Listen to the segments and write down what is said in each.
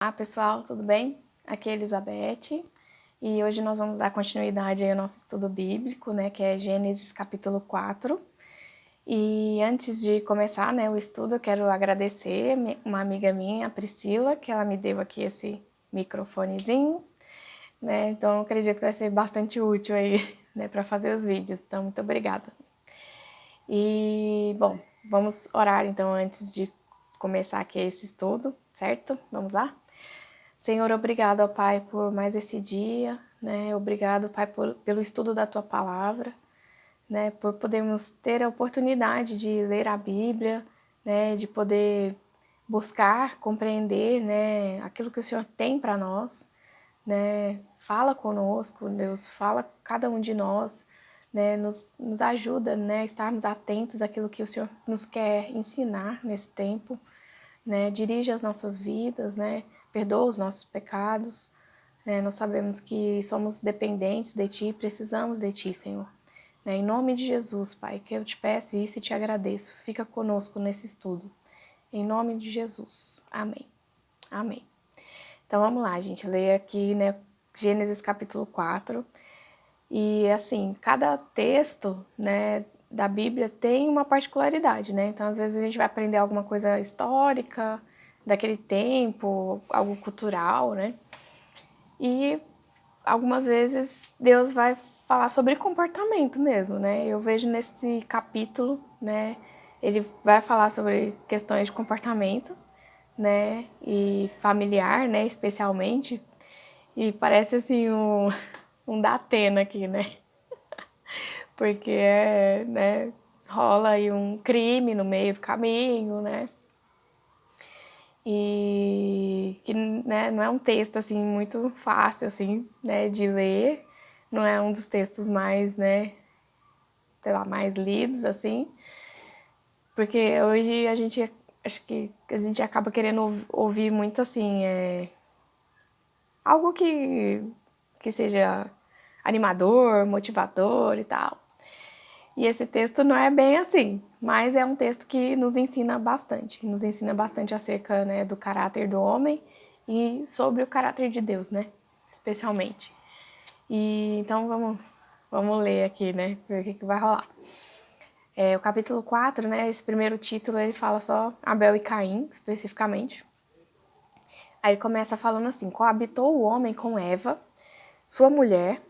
Olá pessoal, tudo bem? Aqui é Elizabeth e hoje nós vamos dar continuidade ao nosso estudo bíblico, que é Gênesis capítulo 4. E antes de começar, o estudo, eu quero agradecer uma amiga minha, a Priscila, que ela me deu aqui esse microfonezinho, Então eu acredito que vai ser bastante útil aí, para fazer os vídeos. Então, muito obrigada. E, bom, vamos orar então antes de começar aqui esse estudo, certo? Vamos lá? Senhor, obrigado, ó Pai, por mais esse dia, Obrigado, Pai, pelo estudo da Tua Palavra, Por podermos ter a oportunidade de ler a Bíblia, De poder buscar, compreender, Aquilo que o Senhor tem para nós, Fala conosco, Deus, fala com cada um de nós, Nos ajuda, a estarmos atentos àquilo que o Senhor nos quer ensinar nesse tempo, Dirige as nossas vidas, Perdoa os nossos pecados, Nós sabemos que somos dependentes de Ti, precisamos de Ti, Senhor. Em nome de Jesus, Pai, que eu te peço isso e te agradeço. Fica conosco nesse estudo. Em nome de Jesus. Amém. Amém. Então vamos lá, gente. Leia aqui, Gênesis capítulo 4. E assim, cada texto, da Bíblia tem uma particularidade, Então às vezes a gente vai aprender alguma coisa histórica daquele tempo, algo cultural, E algumas vezes Deus vai falar sobre comportamento mesmo, Eu vejo nesse capítulo, Ele vai falar sobre questões de comportamento, E familiar, especialmente. E parece assim um da Atena aqui, Porque rola aí um crime no meio do caminho, E que, não é um texto, assim, muito fácil, assim, de ler. Não é um dos textos mais, sei lá, mais lidos, assim. Porque hoje acho que a gente acaba querendo ouvir muito, assim, algo que seja animador, motivador e tal. E esse texto não é bem assim, mas é um texto que nos ensina bastante acerca, do caráter do homem e sobre o caráter de Deus, especialmente. E então vamos ler aqui, ver o que vai rolar. O capítulo 4, esse primeiro título, ele fala só Abel e Caim, especificamente. Aí ele começa falando assim: coabitou o homem com Eva, sua mulher,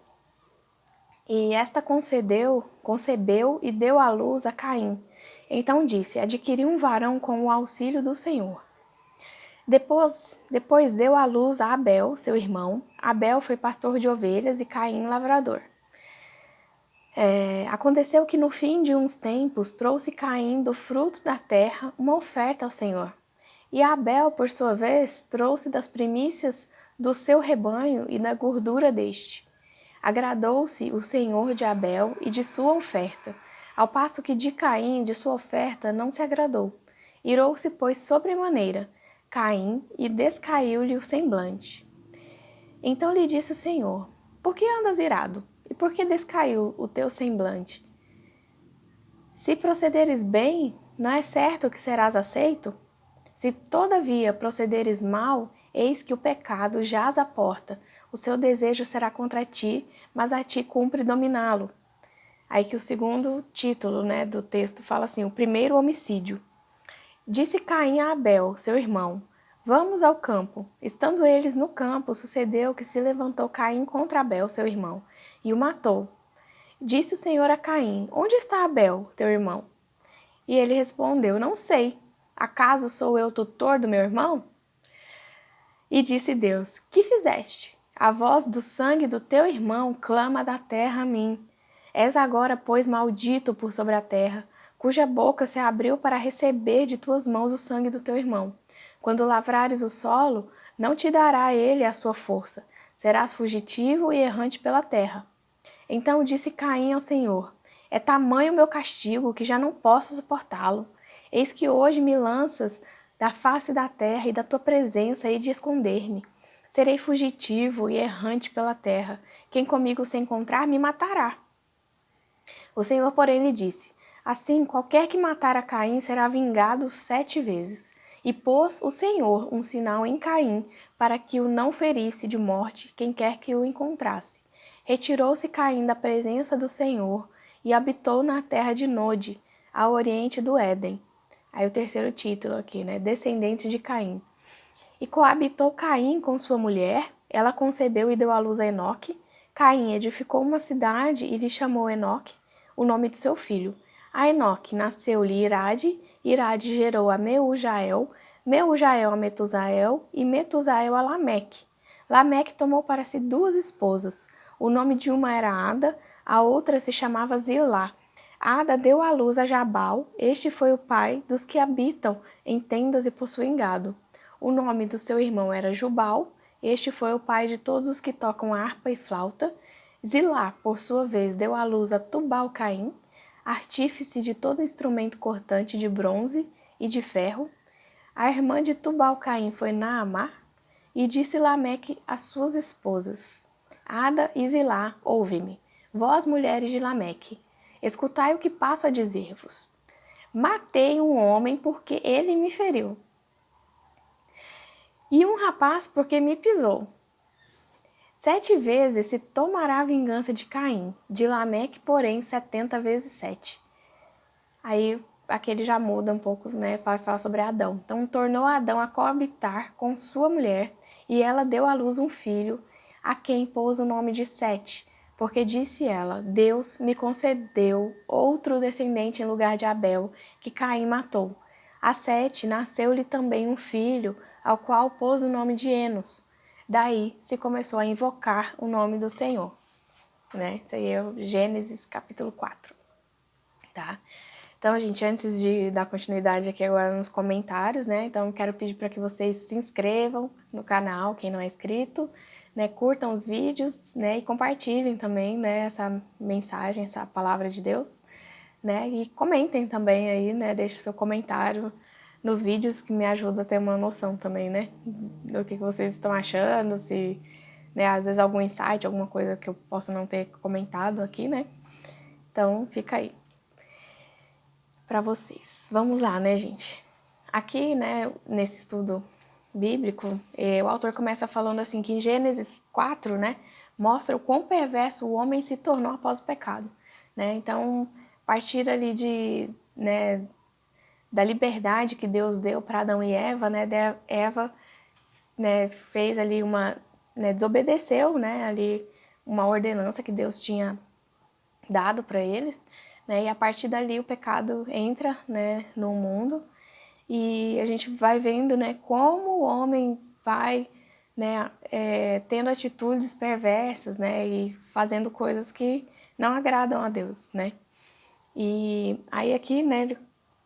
e esta concebeu e deu à luz a Caim. Então disse: adquiri um varão com o auxílio do Senhor. Depois deu à luz a Abel, seu irmão. Abel foi pastor de ovelhas e Caim lavrador. Aconteceu que no fim de uns tempos trouxe Caim do fruto da terra uma oferta ao Senhor. E Abel, por sua vez, trouxe das primícias do seu rebanho e da gordura deste. Agradou-se o Senhor de Abel e de sua oferta, ao passo que de Caim, de sua oferta, não se agradou. Irou-se, pois, sobremaneira Caim e descaiu-lhe o semblante. Então lhe disse o Senhor: por que andas irado? E por que descaiu o teu semblante? Se procederes bem, não é certo que serás aceito? Se todavia procederes mal, eis que o pecado jaz à porta. O seu desejo será contra ti, mas a ti cumpre dominá-lo. Aí que o segundo título, do texto fala assim: o primeiro homicídio. Disse Caim a Abel, seu irmão: vamos ao campo. Estando eles no campo, sucedeu que se levantou Caim contra Abel, seu irmão, e o matou. Disse o Senhor a Caim: onde está Abel, teu irmão? E ele respondeu: não sei. Acaso sou eu tutor do meu irmão? E disse Deus: que fizeste? A voz do sangue do teu irmão clama da terra a mim. És agora, pois, maldito por sobre a terra, cuja boca se abriu para receber de tuas mãos o sangue do teu irmão. Quando lavrares o solo, não te dará ele a sua força. Serás fugitivo e errante pela terra. Então disse Caim ao Senhor: é tamanho o meu castigo que já não posso suportá-lo. Eis que hoje me lanças da face da terra e da tua presença hei de esconder-me. Serei fugitivo e errante pela terra. Quem comigo se encontrar me matará. O Senhor, porém, lhe disse: assim, qualquer que matar a Caim será vingado 7 vezes. E pôs o Senhor um sinal em Caim, para que o não ferisse de morte quem quer que o encontrasse. Retirou-se Caim da presença do Senhor e habitou na terra de Nod, ao oriente do Éden. Aí o terceiro título aqui, né? Descendente de Caim. E coabitou Caim com sua mulher, ela concebeu e deu à luz a Enoque. Caim edificou uma cidade e lhe chamou Enoque, o nome de seu filho. A Enoque nasceu-lhe Irade, Irade gerou a Meujael, Meujael a Metusael e Metusael a Lameque. Lameque tomou para si 2 esposas. O nome de uma era Ada, a outra se chamava Zilá. Ada deu à luz a Jabal, este foi o pai dos que habitam em tendas e possuem gado. O nome do seu irmão era Jubal, este foi o pai de todos os que tocam harpa e flauta. Zilá, por sua vez, deu à luz a Tubal-Caim, artífice de todo instrumento cortante de bronze e de ferro. A irmã de Tubal-Caim foi Naamá, e disse Lameque às suas esposas: Ada e Zilá, ouve-me, vós mulheres de Lameque, escutai o que passo a dizer-vos. Matei um homem porque ele me feriu, e um rapaz porque me pisou. 7 vezes se tomará a vingança de Caim, de Lameque, porém, 70 vezes 7. Aí, aqui ele já muda um pouco, né, para falar sobre Adão. Então, tornou Adão a coabitar com sua mulher, e ela deu à luz um filho, a quem pôs o nome de Sete, porque disse ela, Deus me concedeu outro descendente em lugar de Abel, que Caim matou. A Sete nasceu-lhe também um filho, ao qual pôs o nome de Enos. Daí se começou a invocar o nome do Senhor. Né? Isso aí é o Gênesis capítulo 4. Tá? Então, gente, antes de dar continuidade aqui agora nos comentários, né? Então, quero pedir para que vocês se inscrevam no canal, quem não é inscrito, né? Curtam os vídeos, né? E compartilhem também, né? Essa mensagem, essa palavra de Deus, né? E comentem também aí, né? Deixe o seu comentário nos vídeos, que me ajuda a ter uma noção também, né? Do que vocês estão achando, se, né? Às vezes algum insight, alguma coisa que eu possa não ter comentado aqui, né? Então, fica aí para vocês. Vamos lá, né, gente? Aqui, né, nesse estudo bíblico, o autor começa falando assim que em Gênesis 4, né, mostra o quão perverso o homem se tornou após o pecado, né? Então, a partir ali de, né, da liberdade que Deus deu para Adão e Eva, né, Eva, né, fez ali uma, né, desobedeceu, né, ali uma ordenança que Deus tinha dado para eles, né, e a partir dali o pecado entra, né, no mundo, e a gente vai vendo, né, como o homem vai, né, tendo atitudes perversas, né, e fazendo coisas que não agradam a Deus, né. E aí aqui, né, ele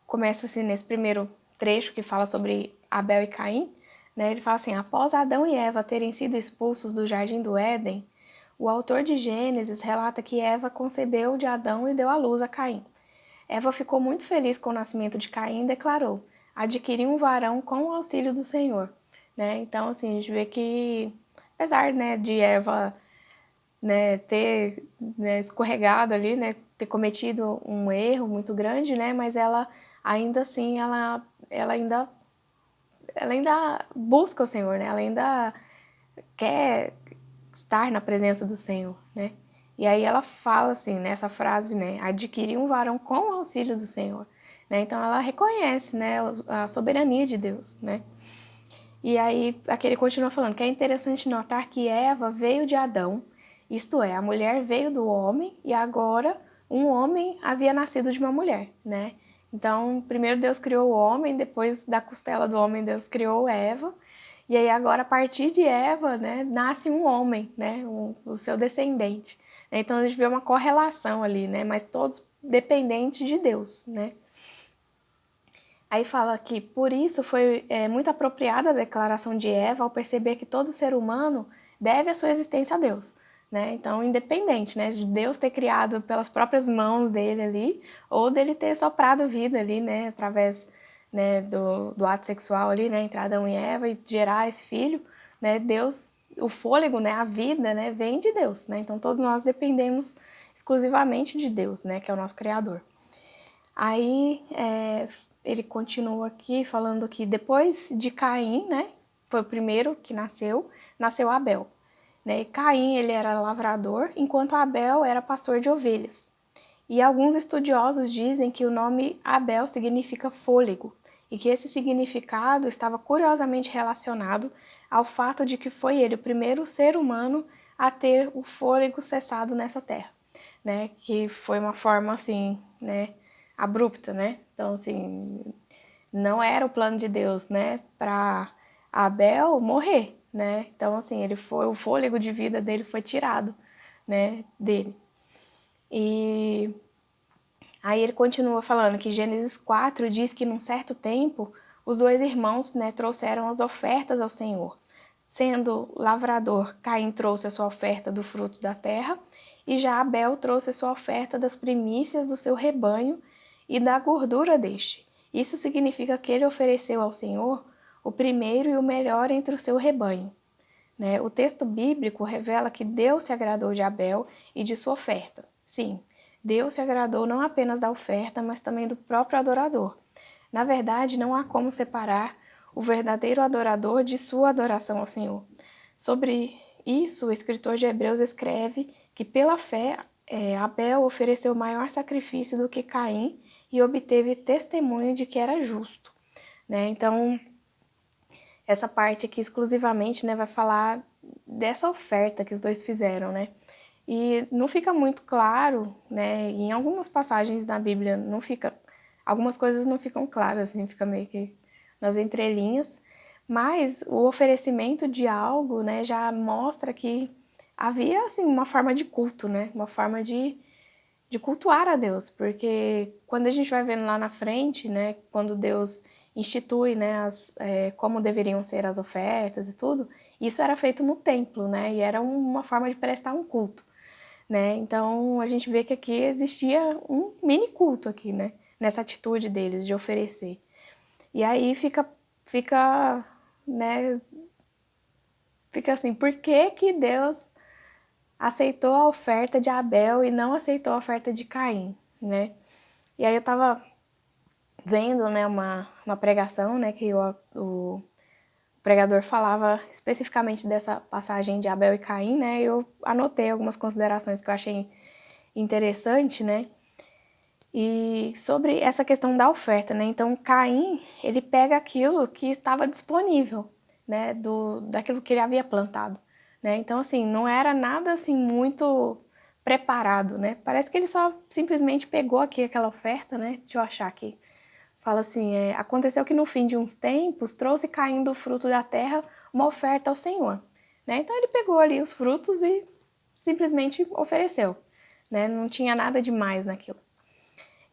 começa assim nesse primeiro trecho que fala sobre Abel e Caim, né, ele fala assim: após Adão e Eva terem sido expulsos do jardim do Éden, o autor de Gênesis relata que Eva concebeu de Adão e deu à luz a Caim. Eva ficou muito feliz com o nascimento de Caim e declarou: adquiri um varão com o auxílio do Senhor. Né? Então, assim, a gente vê que, apesar, né, de Eva, né, ter, né, escorregado ali, né, ter cometido um erro muito grande, né, mas ela ainda assim, ela ainda busca o Senhor, né? Ela ainda quer estar na presença do Senhor, né? E aí ela fala assim, nessa frase, né? Adquirir um varão com o auxílio do Senhor, né? Então ela reconhece, né, a soberania de Deus, né? E aí aqui ele continua falando que é interessante notar que Eva veio de Adão, isto é, a mulher veio do homem e agora um homem havia nascido de uma mulher, né? Então, primeiro Deus criou o homem, depois da costela do homem Deus criou Eva, e aí agora a partir de Eva, né, nasce um homem, né, o seu descendente. Então a gente vê uma correlação ali, né, mas todos dependentes de Deus, né. Aí fala que por isso foi muito apropriada a declaração de Eva ao perceber que todo ser humano deve a sua existência a Deus. Né? Então, independente, né, de Deus ter criado pelas próprias mãos dele ali, ou dele ter soprado vida ali, né, através, né, do ato sexual ali, né, entre Adão e Eva, e gerar esse filho, né, Deus, o fôlego, né, a vida, né, vem de Deus, né, então todos nós dependemos exclusivamente de Deus, né, que é o nosso Criador. Aí, ele continua aqui falando que depois de Caim, né, foi o primeiro que nasceu Abel. Né? E Caim, ele era lavrador, enquanto Abel era pastor de ovelhas. E alguns estudiosos dizem que o nome Abel significa fôlego, e que esse significado estava curiosamente relacionado ao fato de que foi ele o primeiro ser humano a ter o fôlego cessado nessa terra, né? Que foi uma forma assim, né, abrupta, né? Então, assim, não era o plano de Deus, né, para Abel morrer, né? Então, assim, o fôlego de vida dele foi tirado, né, dele. E aí ele continua falando que Gênesis 4 diz que num certo tempo os dois irmãos, né, trouxeram as ofertas ao Senhor. Sendo lavrador, Caim trouxe a sua oferta do fruto da terra e já Abel trouxe a sua oferta das primícias do seu rebanho e da gordura deste. Isso significa que ele ofereceu ao Senhor o primeiro e o melhor entre o seu rebanho. Né? O texto bíblico revela que Deus se agradou de Abel e de sua oferta. Sim, Deus se agradou não apenas da oferta, mas também do próprio adorador. Na verdade, não há como separar o verdadeiro adorador de sua adoração ao Senhor. Sobre isso, o escritor de Hebreus escreve que, pela fé, Abel ofereceu maior sacrifício do que Caim e obteve testemunho de que era justo. Né? Então, essa parte aqui exclusivamente, né, vai falar dessa oferta que os dois fizeram, né? E não fica muito claro, né? Em algumas passagens da Bíblia não fica, algumas coisas não ficam claras, assim, fica meio que nas entrelinhas. Mas o oferecimento de algo, né, já mostra que havia assim uma forma de culto, né? Uma forma de cultuar a Deus, porque quando a gente vai vendo lá na frente, né, quando Deus institui, né, como deveriam ser as ofertas e tudo, isso era feito no templo, né, e era uma forma de prestar um culto, né, então a gente vê que aqui existia um mini culto aqui, né, nessa atitude deles de oferecer. E aí né, fica assim, por que que Deus aceitou a oferta de Abel e não aceitou a oferta de Caim, né? E aí eu tava vendo, né, uma pregação, né, que o pregador falava especificamente dessa passagem de Abel e Caim, né, e eu anotei algumas considerações que eu achei interessante, né, e sobre essa questão da oferta, né, então Caim, ele pega aquilo que estava disponível, né, daquilo que ele havia plantado, né, então assim, não era nada assim muito preparado, né, parece que ele só simplesmente pegou aqui aquela oferta, né, deixa eu achar aqui. Fala assim, aconteceu que no fim de uns tempos trouxe caindo o fruto da terra uma oferta ao Senhor. Né? Então ele pegou ali os frutos e simplesmente ofereceu. Né? Não tinha nada demais naquilo.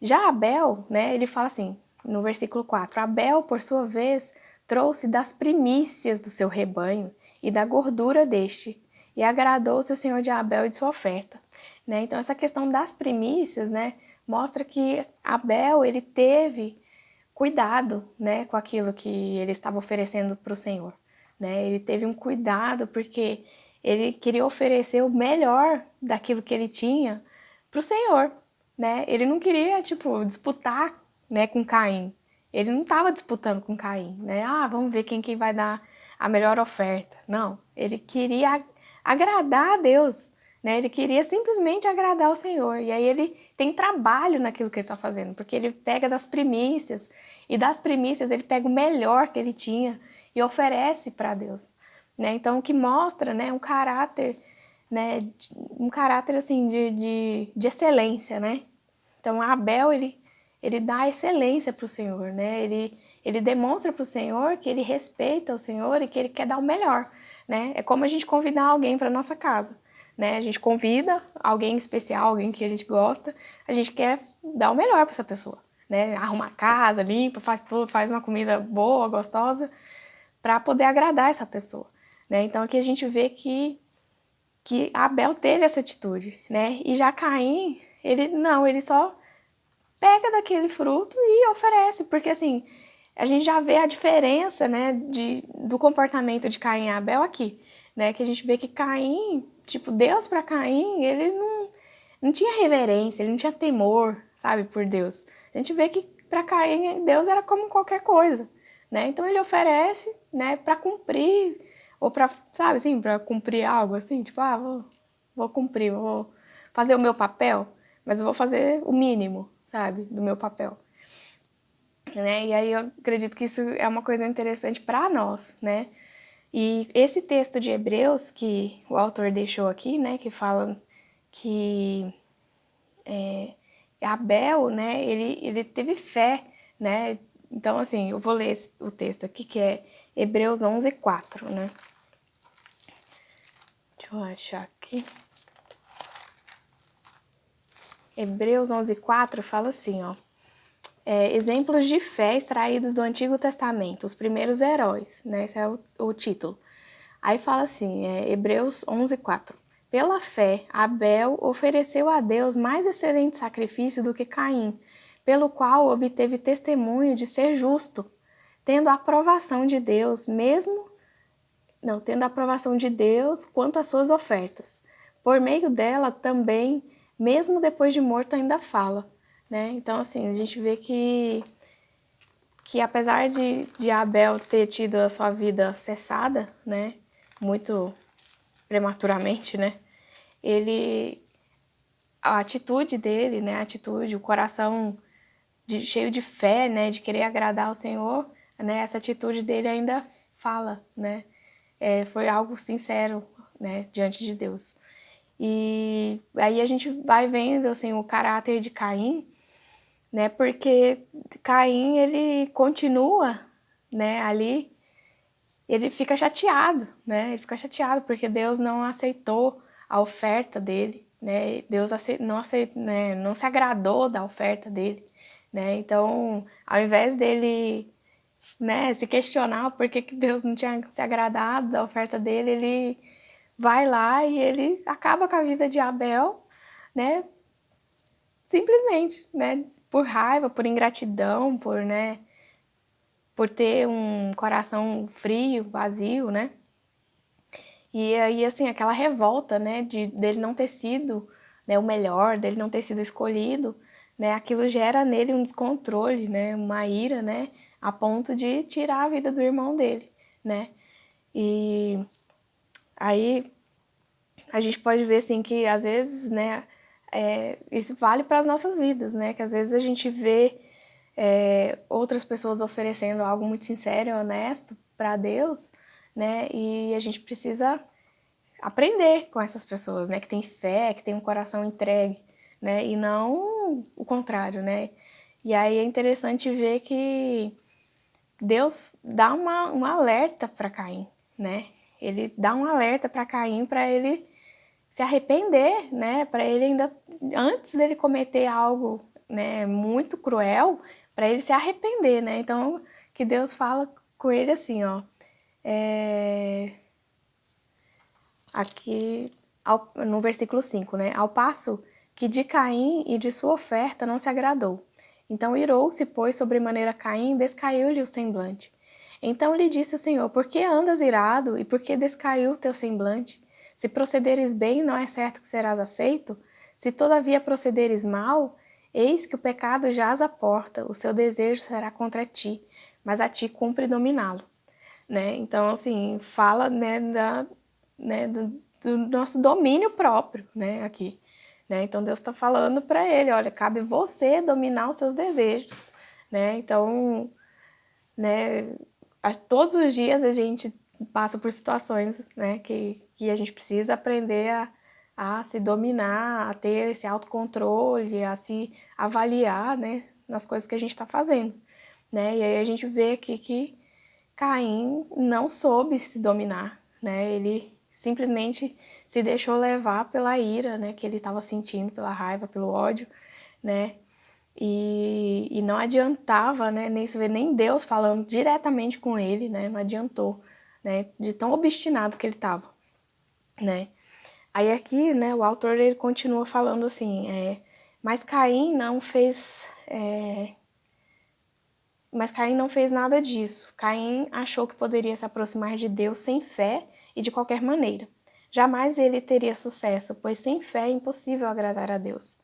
Já Abel, né, ele fala assim, no versículo 4, Abel, por sua vez, trouxe das primícias do seu rebanho e da gordura deste, e agradou-se o Senhor de Abel e de sua oferta. Né? Então essa questão das primícias, né, mostra que Abel, ele teve cuidado, né, com aquilo que ele estava oferecendo para o Senhor, né? Ele teve um cuidado porque ele queria oferecer o melhor daquilo que ele tinha para o Senhor, né? Ele não queria, tipo, disputar, né, com Caim. Ele não estava disputando com Caim, né? Ah, vamos ver quem que vai dar a melhor oferta. Não, ele queria agradar a Deus, né? Ele queria simplesmente agradar o Senhor. E aí ele tem trabalho naquilo que ele está fazendo, porque ele pega das primícias, e das primícias ele pega o melhor que ele tinha e oferece para Deus. Né? Então, o que mostra, né, um caráter, né, um caráter assim, de excelência. Né? Então, Abel, ele dá excelência para o Senhor. Né? Ele demonstra para o Senhor que ele respeita o Senhor e que ele quer dar o melhor. Né? É como a gente convidar alguém para nossa casa. Né? A gente convida alguém especial, alguém que a gente gosta, a gente quer dar o melhor para essa pessoa, né? Arruma a casa, limpa, faz tudo, faz uma comida boa, gostosa, para poder agradar essa pessoa, né? Então aqui a gente vê que Abel teve essa atitude, né? E já Caim, ele só pega daquele fruto e oferece, porque assim, a gente já vê a diferença, né, do comportamento de Caim e Abel aqui, né? Que a gente vê que Caim, tipo, Deus para Caim, ele não tinha reverência, ele não tinha temor, sabe, por Deus. A gente vê que para Caim, Deus era como qualquer coisa, né? Então ele oferece, né, para cumprir, ou para, sabe assim, para cumprir algo assim, tipo, vou cumprir, vou fazer o meu papel, mas eu vou fazer o mínimo, sabe, do meu papel. Né? E aí eu acredito que isso é uma coisa interessante para nós, né? E esse texto de Hebreus que o autor deixou aqui, né, que fala que Abel, né, ele teve fé, né? Então, assim, eu vou ler o texto aqui, que é Hebreus 11:4, né? Deixa eu achar aqui. Hebreus 11:4 fala assim, ó. Exemplos de fé extraídos do Antigo Testamento, os primeiros heróis, né? Esse é o título. Aí fala assim, Hebreus 11:4. Pela fé, Abel ofereceu a Deus mais excelente sacrifício do que Caim, pelo qual obteve testemunho de ser justo, tendo a aprovação de Deus, tendo a aprovação de Deus quanto às suas ofertas. Por meio dela também, mesmo depois de morto, ainda fala, né? Então, assim, a gente vê que apesar de Abel ter tido a sua vida cessada, né, muito prematuramente, né, a atitude dele, né, o coração cheio de fé, né, de querer agradar ao Senhor, né, essa atitude dele ainda fala, né, foi algo sincero, né, diante de Deus. E aí a gente vai vendo, assim, o caráter de Caim, né, porque Caim, ele continua, né, ali, ele fica chateado, né, ele fica chateado porque Deus não aceitou a oferta dele, né, Deus não se agradou da oferta dele, né, então, ao invés dele, né, se questionar por que Deus não tinha se agradado da oferta dele, ele vai lá e ele acaba com a vida de Abel, né, simplesmente, né, por raiva, por ingratidão, por ter um coração frio, vazio, né? E aí, assim, aquela revolta, né, dele não ter sido, né, o melhor, dele não ter sido escolhido, né, aquilo gera nele um descontrole, né, uma ira, né, a ponto de tirar a vida do irmão dele, né? E aí a gente pode ver, assim, que às vezes, né, isso vale para as nossas vidas, né, que às vezes a gente vê outras pessoas oferecendo algo muito sincero e honesto para Deus, né? E a gente precisa aprender com essas pessoas, né? Que tem fé, que tem um coração entregue, né? E não o contrário, né? E aí é interessante ver que Deus dá um alerta para Caim, né? Ele dá um alerta para Caim para ele se arrepender, né? Para ele ainda antes dele cometer algo, né, muito cruel, para ele se arrepender, né? Então, que Deus fala com ele assim, ó, aqui no versículo 5, né? Ao passo que de Caim e de sua oferta não se agradou. Então irou-se, pois, sobremaneira Caim, descaiu-lhe o semblante. Então lhe disse o Senhor, por que andas irado e por que descaiu o teu semblante? Se procederes bem, não é certo que serás aceito? Se todavia procederes mal, eis que o pecado jaz à porta, o seu desejo será contra ti, mas a ti cumpre dominá-lo. Né? Então, assim, fala, né, do nosso domínio próprio, né, aqui. Né? Então, Deus está falando para ele, olha, cabe você dominar os seus desejos, né? Então, né, todos os dias a gente passa por situações, né, que a gente precisa aprender a se dominar, a ter esse autocontrole, a se avaliar, né, nas coisas que a gente está fazendo, né? E aí a gente vê aqui que Caim não soube se dominar, né? Ele simplesmente se deixou levar pela ira, né, que ele estava sentindo, pela raiva, pelo ódio, né? E não adiantava, né, nem Deus falando diretamente com ele, né? Não adiantou, né? De tão obstinado que ele estava, né? Aí aqui, né, o autor ele continua falando assim, mas Caim não fez nada disso. Caim achou que poderia se aproximar de Deus sem fé e de qualquer maneira. Jamais ele teria sucesso, pois sem fé é impossível agradar a Deus.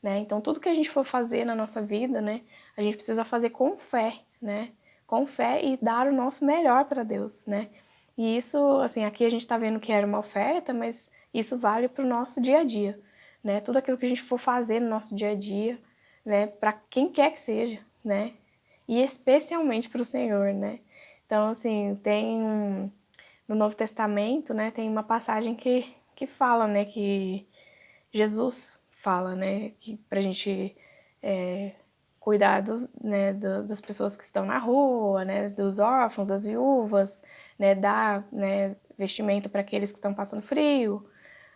né? Então, tudo que a gente for fazer na nossa vida, né, a gente precisa fazer com fé, né? Com fé e dar o nosso melhor para Deus, né? E isso, assim, aqui a gente tá vendo que era uma oferta, mas isso vale para o nosso dia a dia, né? Tudo aquilo que a gente for fazer no nosso dia a dia, né, para quem quer que seja, né? E especialmente para o Senhor, né? Então, assim, no Novo Testamento, né, tem uma passagem que fala, né, que Jesus fala, né, que pra gente cuidar né, das pessoas que estão na rua, né, dos órfãos, das viúvas, né, dar, né, vestimento para aqueles que estão passando frio,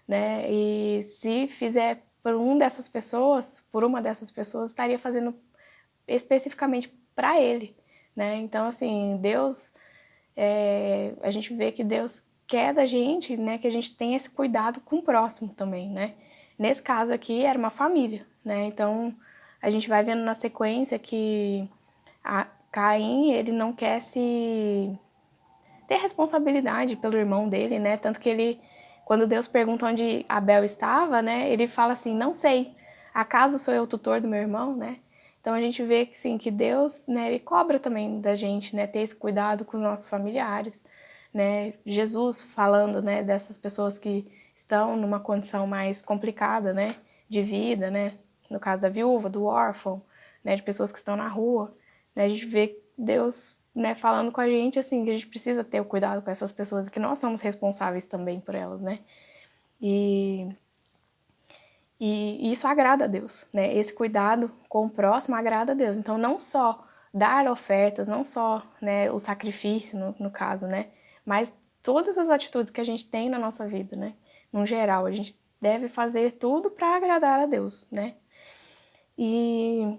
né, e se fizer por uma dessas pessoas, estaria fazendo especificamente para ele, né? Então, assim, Deus, a gente vê que Deus quer da gente, né, que a gente tenha esse cuidado com o próximo também, né? Nesse caso aqui era uma família, né? Então, a gente vai vendo na sequência que Caim, ele não quer se ter responsabilidade pelo irmão dele, né? Tanto que ele, quando Deus pergunta onde Abel estava, né, ele fala assim: "Não sei. Acaso sou eu o tutor do meu irmão?", né? Então a gente vê que sim, que Deus, né, ele cobra também da gente, né, ter esse cuidado com os nossos familiares, né? Jesus falando, né, dessas pessoas que estão numa condição mais complicada, né, de vida, né? No caso da viúva, do órfão, né, de pessoas que estão na rua, né? A gente vê Deus, né, falando com a gente assim, que a gente precisa ter o cuidado com essas pessoas, que nós somos responsáveis também por elas, né? E isso agrada a Deus, né? Esse cuidado com o próximo agrada a Deus. Então, não só dar ofertas, não só, né, o sacrifício, no caso, né? Mas todas as atitudes que a gente tem na nossa vida, né? No geral, a gente deve fazer tudo para agradar a Deus, né? E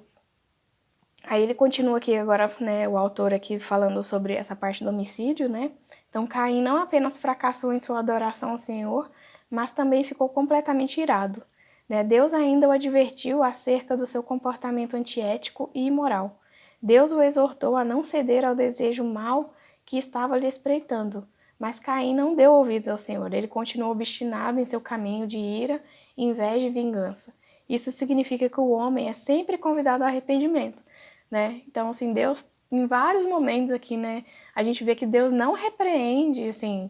aí ele continua aqui agora, né, o autor aqui falando sobre essa parte do homicídio, né? Então Caim não apenas fracassou em sua adoração ao Senhor, mas também ficou completamente irado, né? Deus ainda o advertiu acerca do seu comportamento antiético e imoral. Deus o exortou a não ceder ao desejo mau que estava lhe espreitando, mas Caim não deu ouvidos ao Senhor. Ele continuou obstinado em seu caminho de ira, inveja e vingança. Isso significa que o homem é sempre convidado ao arrependimento, né? Então, assim, Deus, em vários momentos aqui, né, a gente vê que Deus não repreende, assim,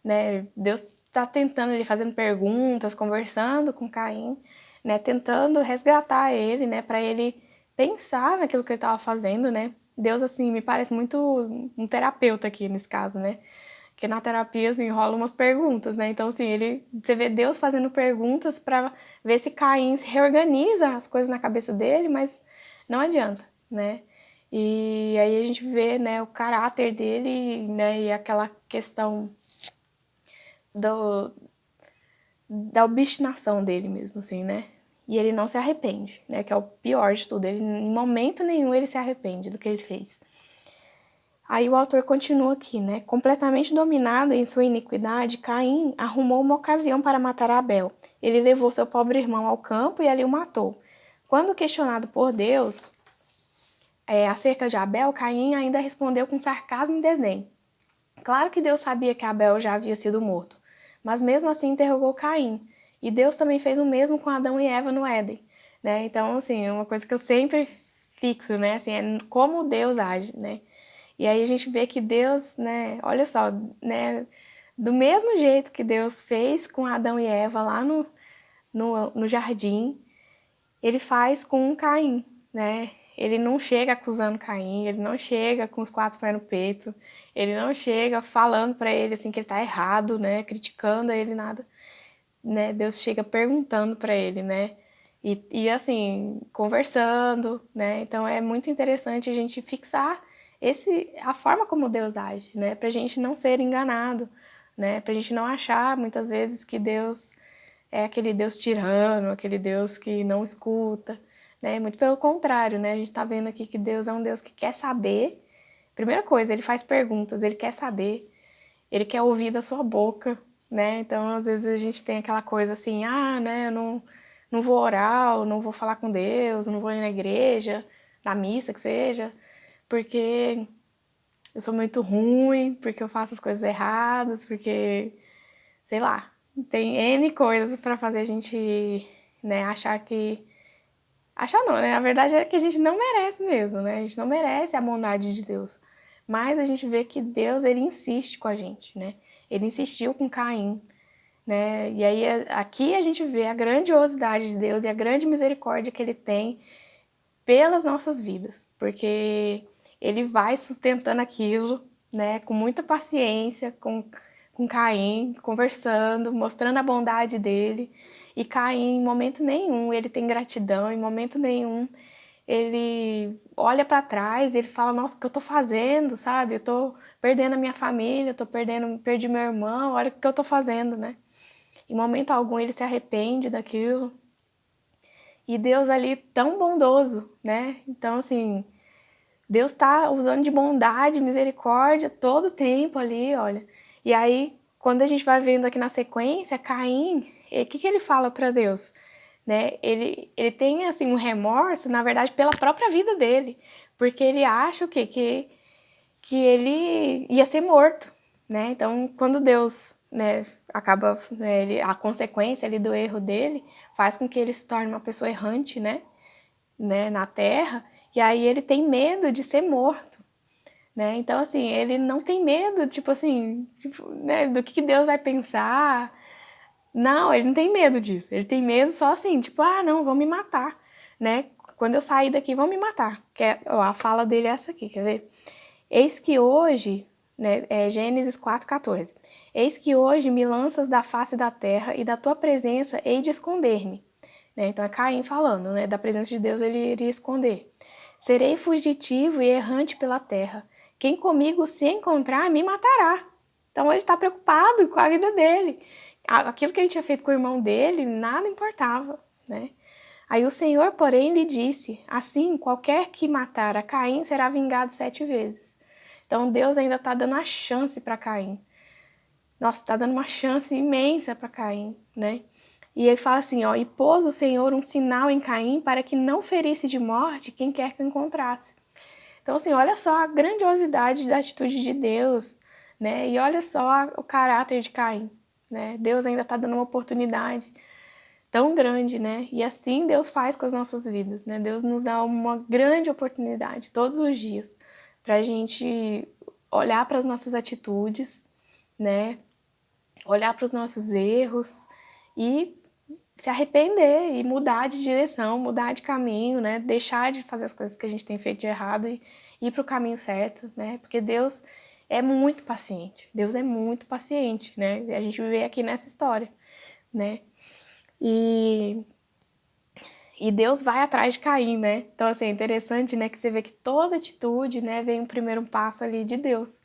né? Deus está tentando, ele fazendo perguntas, conversando com Caim, né, tentando resgatar ele, né, para ele pensar naquilo que ele estava fazendo, né? Deus, assim, me parece muito um terapeuta aqui nesse caso, né? Porque na terapia, assim, rola umas perguntas, né? Então, assim, você vê Deus fazendo perguntas para ver se Caim se reorganiza as coisas na cabeça dele, mas não adianta, né? E aí a gente vê, né, o caráter dele, né, e aquela questão do, da obstinação dele mesmo, assim, né? E ele não se arrepende, né? Que é o pior de tudo. Ele, em momento nenhum ele se arrepende do que ele fez. Aí o autor continua aqui, né? Completamente dominado em sua iniquidade, Caim arrumou uma ocasião para matar Abel. Ele levou seu pobre irmão ao campo e ali o matou. Quando questionado por Deus acerca de Abel, Caim ainda respondeu com sarcasmo e desdém. Claro que Deus sabia que Abel já havia sido morto, mas mesmo assim interrogou Caim. E Deus também fez o mesmo com Adão e Eva no Éden, né? Então, assim, é uma coisa que eu sempre fixo, né? Assim, é como Deus age, né? E aí a gente vê que Deus, né? Olha só, né? Do mesmo jeito que Deus fez com Adão e Eva lá no jardim, ele faz com Caim, né? Ele não chega acusando Caim, ele não chega com os quatro pés no peito, ele não chega falando para ele assim que ele tá errado, né? Criticando ele, nada, né? Deus chega perguntando para ele, né? E assim, conversando, né? Então é muito interessante a gente fixar a forma como Deus age, né? Pra gente não ser enganado, né? Pra gente não achar muitas vezes que Deus é aquele Deus tirano, aquele Deus que não escuta, né? Muito pelo contrário, né? A gente tá vendo aqui que Deus é um Deus que quer saber. Primeira coisa, ele faz perguntas, ele quer saber, ele quer ouvir da sua boca, né? Então, às vezes a gente tem aquela coisa assim, né, eu não vou orar, eu não vou falar com Deus, eu não vou ir na igreja, na missa que seja, porque eu sou muito ruim, porque eu faço as coisas erradas, porque, sei lá, tem N coisas para fazer a gente, né, achar que Achar não, né? A verdade é que a gente não merece mesmo, né? A gente não merece a bondade de Deus. Mas a gente vê que Deus, ele insiste com a gente, né? Ele insistiu com Caim, né? E aí aqui a gente vê a grandiosidade de Deus e a grande misericórdia que ele tem pelas nossas vidas, porque ele vai sustentando aquilo, né, com muita paciência, com Caim, conversando, mostrando a bondade dele. E Caim, em momento nenhum, ele tem gratidão, em momento nenhum, ele olha para trás, ele fala, nossa, o que eu tô fazendo, sabe? Eu tô perdendo a minha família, perdi meu irmão, olha o que eu tô fazendo, né? Em momento algum ele se arrepende daquilo. E Deus ali tão bondoso, né? Então, assim, Deus tá usando de bondade, misericórdia todo o tempo ali, olha. E aí, quando a gente vai vendo aqui na sequência, Caim, o que ele fala para Deus? Né? Ele tem, assim, um remorso, na verdade, pela própria vida dele. Porque ele acha o quê? Que ele ia ser morto, né? Então, quando Deus, né, acaba, né, a consequência ali do erro dele faz com que ele se torne uma pessoa errante, né, na Terra, e aí ele tem medo de ser morto, né? Então, assim, ele não tem medo, tipo assim, né, do que Deus vai pensar. Não, ele não tem medo disso. Ele tem medo só assim, tipo, ah, não, vão me matar, né? Quando eu sair daqui, vão me matar. Ó, a fala dele é essa aqui, quer ver? Eis que hoje, né, Gênesis 4,14. Eis que hoje me lanças da face da terra e da tua presença hei de esconder-me. Né? Então é Caim falando, né? Da presença de Deus ele iria esconder. Serei fugitivo e errante pela terra. Quem comigo se encontrar me matará. Então ele está preocupado com a vida dele. Aquilo que ele tinha feito com o irmão dele, nada importava, né? Aí o Senhor, porém, lhe disse, assim, qualquer que matar a Caim será vingado 7 vezes. Então Deus ainda está dando a chance para Caim. Nossa, está dando uma chance imensa para Caim, né? E ele fala assim, ó, e pôs o Senhor um sinal em Caim para que não ferisse de morte quem quer que o encontrasse. Então, assim, olha só a grandiosidade da atitude de Deus, né? E olha só o caráter de Caim, né? Deus ainda está dando uma oportunidade tão grande, né? E assim Deus faz com as nossas vidas, né? Deus nos dá uma grande oportunidade todos os dias para a gente olhar para as nossas atitudes, né? Olhar para os nossos erros e se arrepender e mudar de direção, mudar de caminho, né? Deixar de fazer as coisas que a gente tem feito de errado e ir para o caminho certo, né? Porque Deus é muito paciente. Deus é muito paciente, né? E a gente vê aqui nessa história, né? E Deus vai atrás de Caim, né? Então, assim, é interessante, né, que você vê que toda atitude, né, vem um primeiro passo ali de Deus.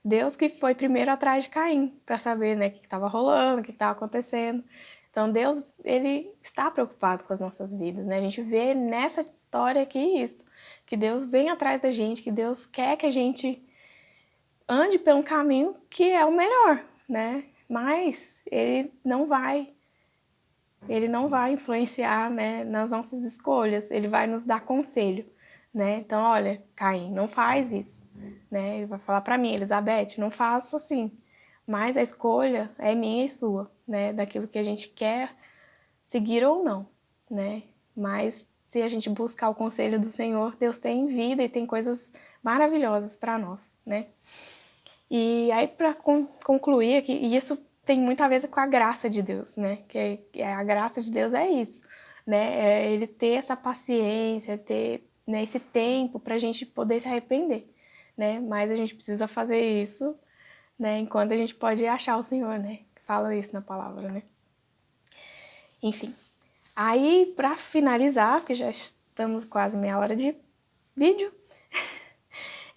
Deus que foi primeiro atrás de Caim, para saber, né, o que estava rolando, o que estava acontecendo. Então, Deus, ele está preocupado com as nossas vidas, né? A gente vê nessa história aqui isso, que Deus vem atrás da gente, que Deus quer que a gente ande pelo caminho que é o melhor, né? Mas ele não vai influenciar, né, nas nossas escolhas, ele vai nos dar conselho, né? Então, olha, Caim, não faz isso, né? Ele vai falar para mim, Elizabeth, não faça assim. Mas a escolha é minha e sua, né? Daquilo que a gente quer seguir ou não, né? Mas se a gente buscar o conselho do Senhor, Deus tem vida e tem coisas maravilhosas para nós, né? E aí, para concluir aqui, e isso tem muito a ver com a graça de Deus, né? Que a graça de Deus é isso, né? É ele ter essa paciência, ter, né, esse tempo para a gente poder se arrepender, né? Mas a gente precisa fazer isso, né? Enquanto a gente pode achar o Senhor, né? Fala isso na palavra, né? Enfim. Aí, para finalizar, porque já estamos quase meia hora de vídeo,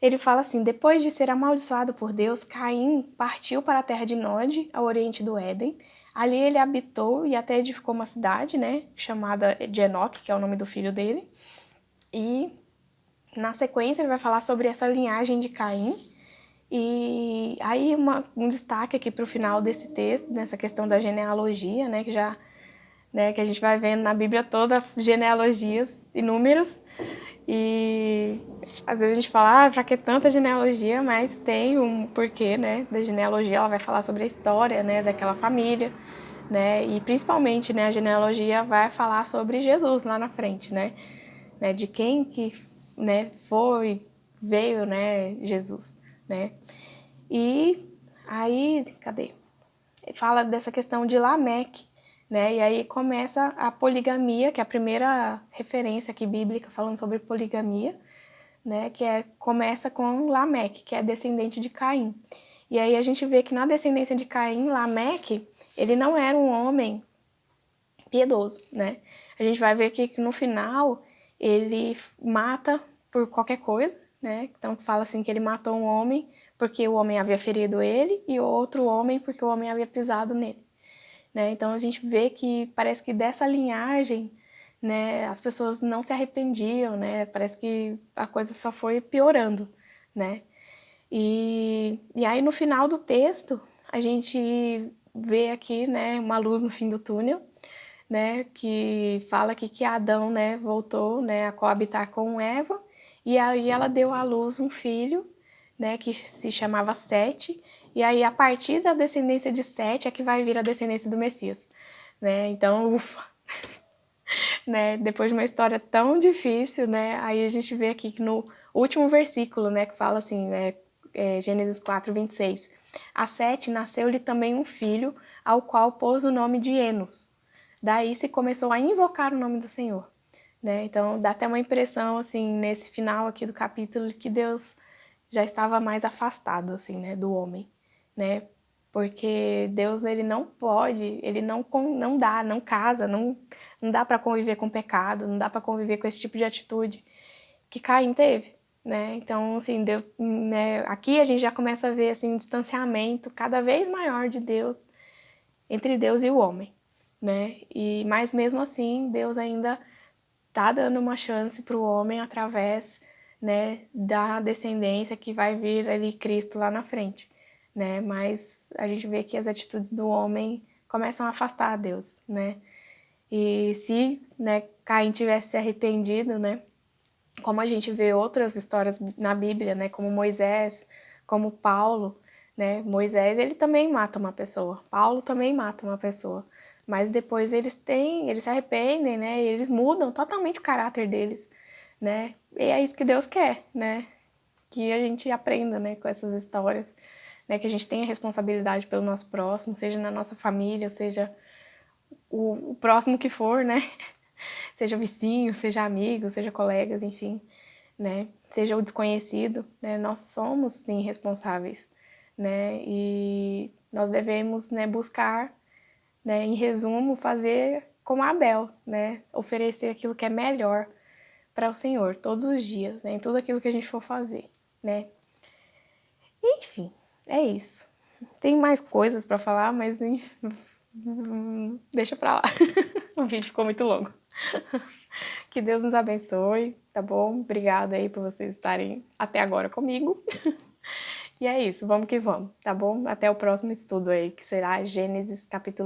ele fala assim, depois de ser amaldiçoado por Deus, Caim partiu para a terra de Nod, ao oriente do Éden. Ali ele habitou e até edificou uma cidade, né, chamada de Enoque, que é o nome do filho dele. E na sequência ele vai falar sobre essa linhagem de Caim. E aí um destaque aqui para o final desse texto, nessa questão da genealogia, né, que a gente vai vendo na Bíblia toda genealogias inúmeras. E às vezes a gente fala, pra que tanta genealogia? Mas tem um porquê, né, da genealogia. Ela vai falar sobre a história, né, daquela família, né, e principalmente, né, a genealogia vai falar sobre Jesus lá na frente, né, de quem que, né, veio, né, Jesus, né. E aí, cadê? Fala dessa questão de Lameque, né? E aí começa a poligamia, que é a primeira referência aqui bíblica falando sobre poligamia, né? Começa com Lameque, que é descendente de Caim. E aí a gente vê que na descendência de Caim, Lameque, ele não era um homem piedoso, né? A gente vai ver aqui que no final ele mata por qualquer coisa, né? Então fala assim que ele matou um homem porque o homem havia ferido ele e outro homem porque o homem havia pisado nele, né? Então a gente vê que parece que dessa linhagem, né, as pessoas não se arrependiam, né? Parece que a coisa só foi piorando, né? E aí no final do texto a gente vê aqui, né, uma luz no fim do túnel, né, que fala aqui que Adão, né, voltou, né, a coabitar com Eva, e aí ela deu à luz um filho, né, que se chamava Sete, e aí a partir da descendência de Sete é que vai vir a descendência do Messias, né? Então, ufa, né, depois de uma história tão difícil, né, aí a gente vê aqui que no último versículo, né, que fala assim, né, Gênesis 4:26, a Sete nasceu-lhe também um filho, ao qual pôs o nome de Enos. Daí se começou a invocar o nome do Senhor, né? Então dá até uma impressão assim nesse final aqui do capítulo que Deus já estava mais afastado assim, né, do homem, né? Porque Deus ele não pode, ele não dá, não casa, não dá para conviver com pecado, não dá para conviver com esse tipo de atitude que Caim teve, né? Então assim, Deus, né, aqui a gente já começa a ver assim um distanciamento cada vez maior de Deus entre Deus e o homem, né? Mas mesmo assim, Deus ainda tá dando uma chance para o homem através, né, da descendência que vai vir ali Cristo lá na frente, né? Mas a gente vê que as atitudes do homem começam a afastar a Deus, né? E se, né, Caim tivesse se arrependido, né, como a gente vê outras histórias na Bíblia, né, como Moisés, como Paulo, né, Moisés ele também mata uma pessoa, Paulo também mata uma pessoa, mas depois eles se arrependem, né, e eles mudam totalmente o caráter deles, né, e é isso que Deus quer, né, que a gente aprenda, né, com essas histórias, né, que a gente tenha responsabilidade pelo nosso próximo, seja na nossa família, seja o próximo que for, né, seja vizinho, seja amigo, seja colegas, enfim, né? Seja o desconhecido, né? Nós somos sim responsáveis, né? E nós devemos, né, buscar, né, em resumo, fazer como Abel, né? Oferecer aquilo que é melhor para o Senhor todos os dias, né? Em tudo aquilo que a gente for fazer, né? Enfim, é isso. Tem mais coisas para falar, mas deixa pra lá. O vídeo ficou muito longo. Que Deus nos abençoe, tá bom? Obrigada aí por vocês estarem até agora comigo. E é isso, vamos que vamos, tá bom? Até o próximo estudo aí, que será Gênesis capítulo